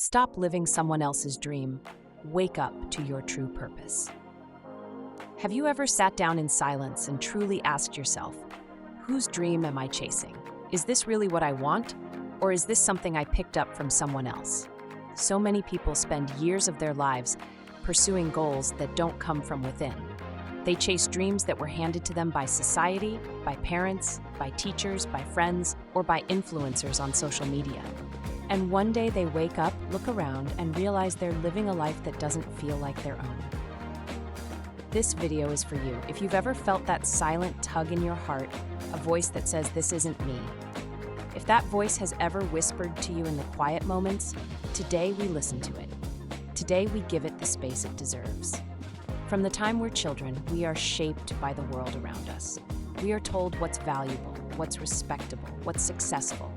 Stop living someone else's dream. Wake up to your true purpose. Have you ever sat down in silence and truly asked yourself, whose dream am I chasing? Is this really what I want? Or is this something I picked up from someone else? So many people spend years of their lives pursuing goals that don't come from within. They chase dreams that were handed to them by society, by parents, by teachers, by friends, or by influencers on social media. And one day they wake up, look around, and realize they're living a life that doesn't feel like their own. This video is for you. If you've ever felt that silent tug in your heart, a voice that says, "This isn't me." If that voice has ever whispered to you in the quiet moments, today we listen to it. Today we give it the space it deserves. From the time we're children, we are shaped by the world around us. We are told what's valuable, what's respectable, what's successful.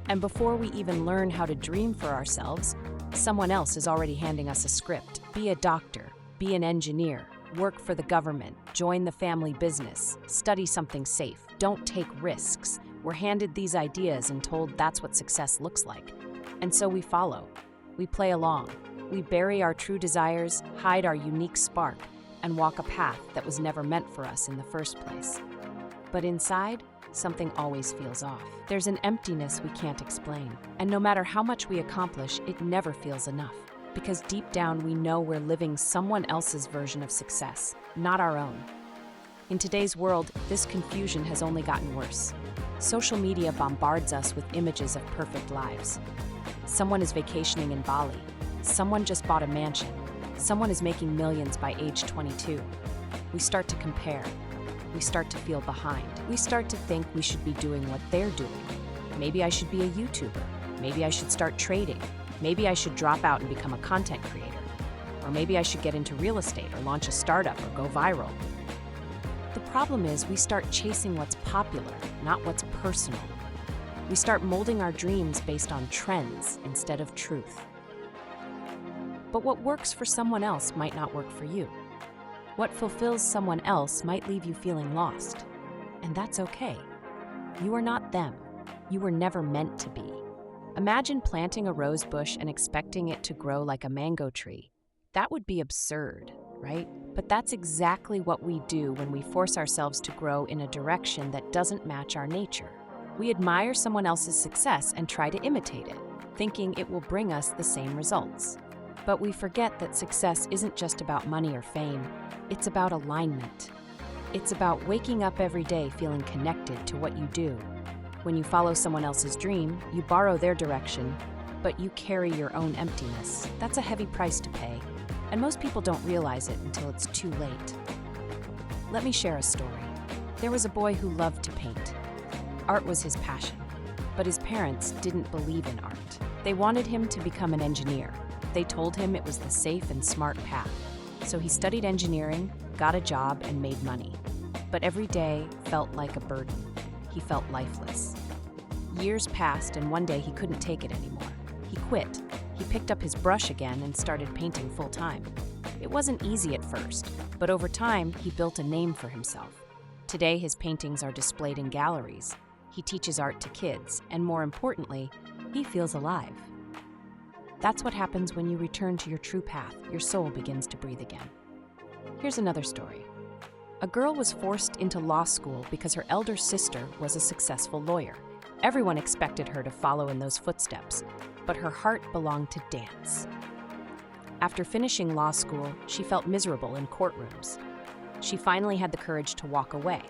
And before we even learn how to dream for ourselves, someone else is already handing us a script. Be a doctor, be an engineer, work for the government, join the family business, study something safe, don't take risks. We're handed these ideas and told that's what success looks like. And so we follow. We play along. We bury our true desires, hide our unique spark, and walk a path that was never meant for us in the first place. But inside, something always feels off. There's an emptiness we can't explain. And no matter how much we accomplish, it never feels enough. Because deep down, we know we're living someone else's version of success, not our own. In today's world, this confusion has only gotten worse. Social media bombards us with images of perfect lives. Someone is vacationing in Bali. Someone just bought a mansion. Someone is making millions by age 22. We start to compare. We start to feel behind. We start to think we should be doing what they're doing. Maybe I should be a YouTuber. Maybe I should start trading. Maybe I should drop out and become a content creator. Or maybe I should get into real estate or launch a startup or go viral. The problem is we start chasing what's popular, not what's personal. We start molding our dreams based on trends instead of truth. But what works for someone else might not work for you. What fulfills someone else might leave you feeling lost. And that's okay. You are not them. You were never meant to be. Imagine planting a rose bush and expecting it to grow like a mango tree. That would be absurd, right? But that's exactly what we do when we force ourselves to grow in a direction that doesn't match our nature. We admire someone else's success and try to imitate it, thinking it will bring us the same results. But we forget that success isn't just about money or fame. It's about alignment. It's about waking up every day feeling connected to what you do. When you follow someone else's dream, you borrow their direction, but you carry your own emptiness. That's a heavy price to pay, and most people don't realize it until it's too late. Let me share a story. There was a boy who loved to paint. Art was his passion, but his parents didn't believe in art. They wanted him to become an engineer. They told him it was the safe and smart path. So he studied engineering, got a job, and made money. But every day felt like a burden. He felt lifeless. Years passed, and one day he couldn't take it anymore. He quit. He picked up his brush again and started painting full-time. It wasn't easy at first, but over time, he built a name for himself. Today, his paintings are displayed in galleries. He teaches art to kids, and more importantly, he feels alive. That's what happens when you return to your true path. Your soul begins to breathe again. Here's another story. A girl was forced into law school because her elder sister was a successful lawyer. Everyone expected her to follow in those footsteps, but her heart belonged to dance. After finishing law school, she felt miserable in courtrooms. She finally had the courage to walk away.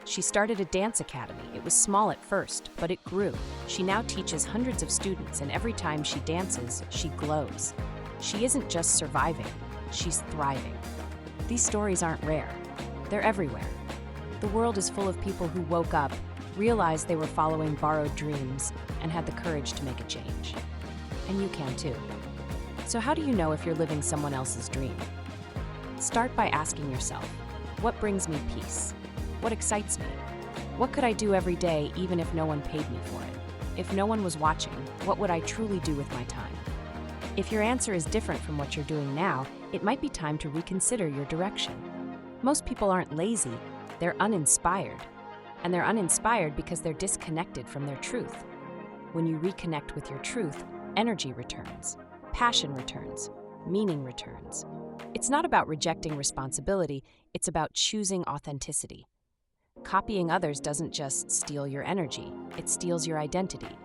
She started a dance academy. It was small at first, but it grew. She now teaches hundreds of students, and every time she dances, she glows. She isn't just surviving, she's thriving. These stories aren't rare. They're everywhere. The world is full of people who woke up, realized they were following borrowed dreams, and had the courage to make a change. And you can too. So how do you know if you're living someone else's dream? Start by asking yourself, what brings me peace? What excites me? What could I do every day even if no one paid me for it? If no one was watching, what would I truly do with my time? If your answer is different from what you're doing now, it might be time to reconsider your direction. Most people aren't lazy, they're uninspired. And they're uninspired because they're disconnected from their truth. When you reconnect with your truth, energy returns, passion returns, meaning returns. It's not about rejecting responsibility, it's about choosing authenticity. Copying others doesn't just steal your energy, it steals your identity.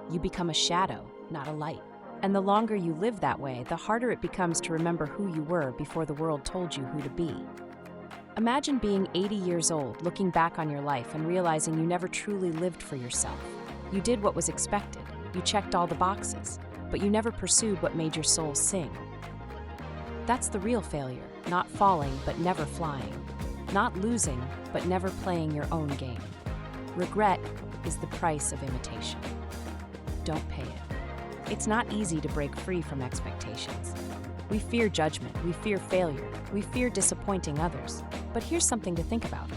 You become a shadow, not a light. And the longer you live that way, the harder it becomes to remember who you were before the world told you who to be. Imagine being 80 years old, looking back on your life and realizing you never truly lived for yourself. You did what was expected, you checked all the boxes, but you never pursued what made your soul sing. That's the real failure, not falling but never flying, not losing but never playing your own game. Regret is the price of imitation. Don't pay it. It's not easy to break free from expectations. We fear judgment, we fear failure, we fear disappointing others. But here's something to think about.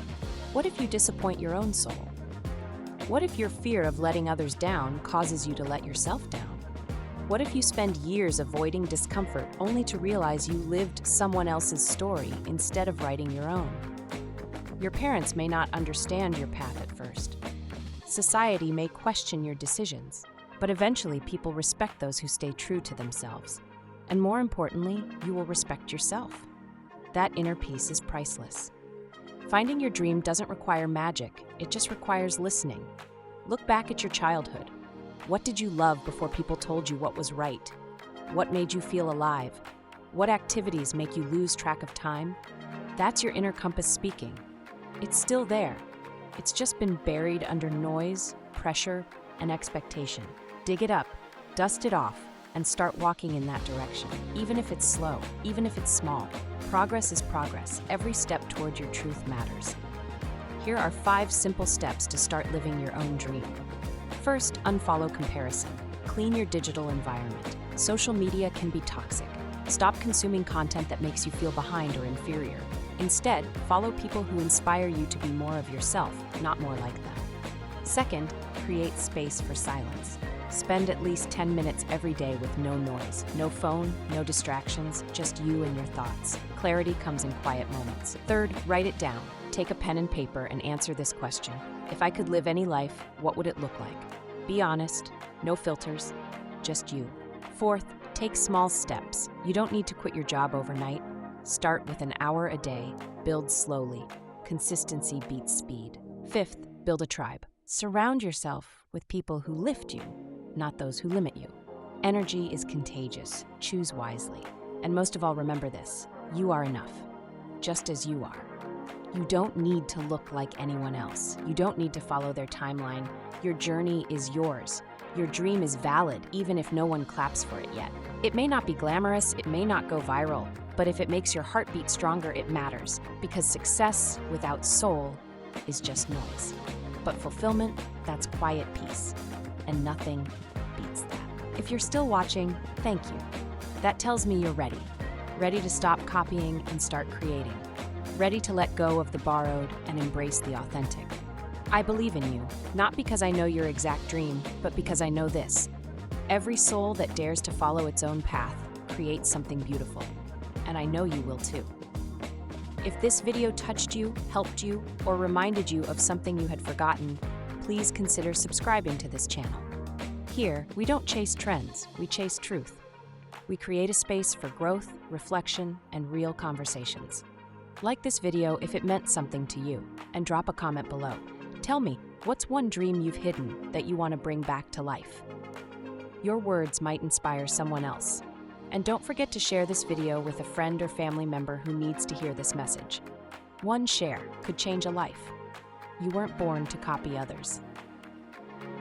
What if you disappoint your own soul? What if your fear of letting others down causes you to let yourself down? What if you spend years avoiding discomfort only to realize you lived someone else's story instead of writing your own? Your parents may not understand your path at first. Society may question your decisions, but eventually people respect those who stay true to themselves. And more importantly, you will respect yourself. That inner peace is priceless. Finding your dream doesn't require magic, it just requires listening. Look back at your childhood. What did you love before people told you what was right? What made you feel alive? What activities make you lose track of time? That's your inner compass speaking. It's still there. It's just been buried under noise, pressure, and expectation. Dig it up, dust it off, and start walking in that direction, even if it's slow, even if it's small. Progress is progress. Every step toward your truth matters. Here are 5 simple steps to start living your own dream. First, unfollow comparison. Clean your digital environment. Social media can be toxic. Stop consuming content that makes you feel behind or inferior. Instead, follow people who inspire you to be more of yourself, not more like them. Second, create space for silence. Spend at least 10 minutes every day with no noise, no phone, no distractions, just you and your thoughts. Clarity comes in quiet moments. Third, write it down. Take a pen and paper and answer this question. If I could live any life, what would it look like? Be honest, no filters, just you. Fourth, take small steps. You don't need to quit your job overnight. Start with an hour a day, build slowly. Consistency beats speed. Fifth, build a tribe. Surround yourself with people who lift you, not those who limit you. Energy is contagious. Choose wisely. And most of all, remember this: you are enough, just as you are. You don't need to look like anyone else. You don't need to follow their timeline. Your journey is yours. Your dream is valid, even if no one claps for it yet. It may not be glamorous, it may not go viral, but if it makes your heart beat stronger, it matters, because success without soul is just noise. But fulfillment, that's quiet peace, and nothing beats that. If you're still watching, thank you. That tells me you're ready. Ready to stop copying and start creating. Ready to let go of the borrowed and embrace the authentic. I believe in you, not because I know your exact dream, but because I know this: every soul that dares to follow its own path creates something beautiful. And I know you will too. If this video touched you, helped you, or reminded you of something you had forgotten, please consider subscribing to this channel. Here, we don't chase trends, we chase truth. We create a space for growth, reflection, and real conversations. Like this video if it meant something to you, and drop a comment below. Tell me, what's one dream you've hidden that you want to bring back to life? Your words might inspire someone else. And don't forget to share this video with a friend or family member who needs to hear this message. One share could change a life. You weren't born to copy others.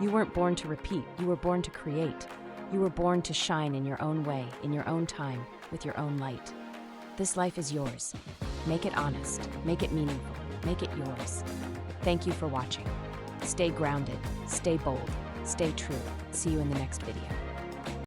You weren't born to repeat, you were born to create. You were born to shine in your own way, in your own time, with your own light. This life is yours. Make it honest, make it meaningful, make it yours. Thank you for watching. Stay grounded, stay bold, stay true. See you in the next video.